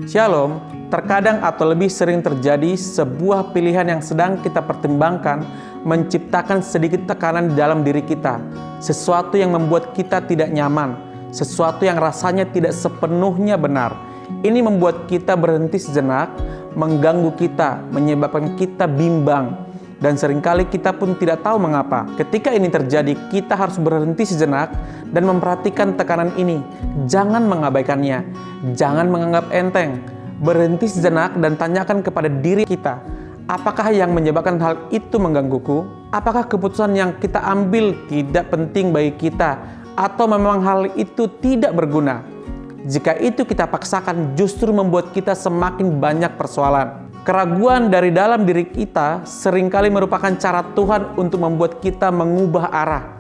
Shalom, terkadang atau lebih sering terjadi sebuah pilihan yang sedang kita pertimbangkan menciptakan sedikit tekanan di dalam diri kita. Sesuatu yang membuat kita tidak nyaman, sesuatu yang rasanya tidak sepenuhnya benar. Ini membuat kita berhenti sejenak, mengganggu kita, menyebabkan kita bimbang. Dan seringkali kita pun tidak tahu mengapa. Ketika ini terjadi, kita harus berhenti sejenak dan memperhatikan tekanan ini. Jangan mengabaikannya, jangan menganggap enteng. Berhenti sejenak dan tanyakan kepada diri kita, apakah yang menyebabkan hal itu menggangguku? Apakah keputusan yang kita ambil tidak penting bagi kita? Atau memang hal itu tidak berguna? Jika itu kita paksakan, justru membuat kita semakin banyak persoalan. Keraguan dari dalam diri kita seringkali merupakan cara Tuhan untuk membuat kita mengubah arah.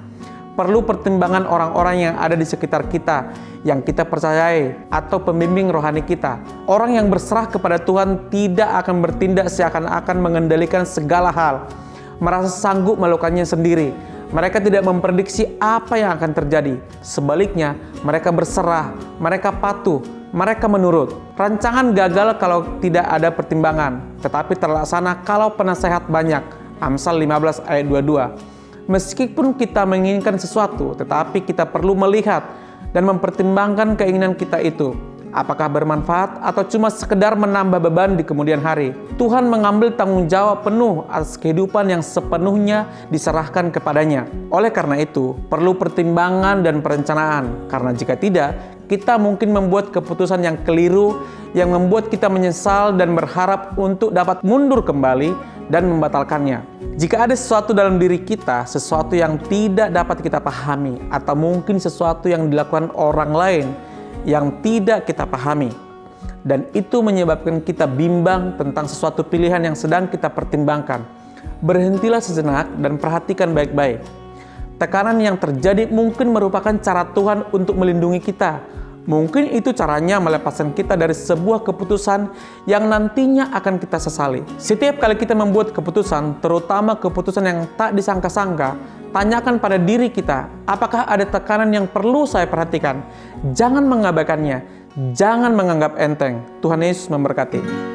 Perlu pertimbangan orang-orang yang ada di sekitar kita, yang kita percayai, atau pembimbing rohani kita. Orang yang berserah kepada Tuhan tidak akan bertindak seakan-akan mengendalikan segala hal, merasa sanggup melakukannya sendiri. Mereka tidak memprediksi apa yang akan terjadi. Sebaliknya, mereka berserah, mereka patuh, mereka menurut. Rancangan gagal kalau tidak ada pertimbangan, tetapi terlaksana kalau penasehat banyak. Amsal 15 ayat 22. Meskipun kita menginginkan sesuatu, tetapi kita perlu melihat dan mempertimbangkan keinginan kita itu. Apakah bermanfaat atau cuma sekedar menambah beban di kemudian hari? Tuhan mengambil tanggung jawab penuh atas kehidupan yang sepenuhnya diserahkan kepadanya. Oleh karena itu, perlu pertimbangan dan perencanaan. Karena jika tidak, kita mungkin membuat keputusan yang keliru, yang membuat kita menyesal dan berharap untuk dapat mundur kembali dan membatalkannya. Jika ada sesuatu dalam diri kita, sesuatu yang tidak dapat kita pahami, atau mungkin sesuatu yang dilakukan orang lain yang tidak kita pahami, dan itu menyebabkan kita bimbang tentang sesuatu pilihan yang sedang kita pertimbangkan, berhentilah sejenak dan perhatikan baik-baik. Tekanan yang terjadi mungkin merupakan cara Tuhan untuk melindungi kita. Mungkin itu caranya melepaskan kita dari sebuah keputusan yang nantinya akan kita sesali. Setiap kali kita membuat keputusan, terutama keputusan yang tak disangka-sangka, tanyakan pada diri kita, apakah ada tekanan yang perlu saya perhatikan? Jangan mengabaikannya, jangan menganggap enteng. Tuhan Yesus memberkati.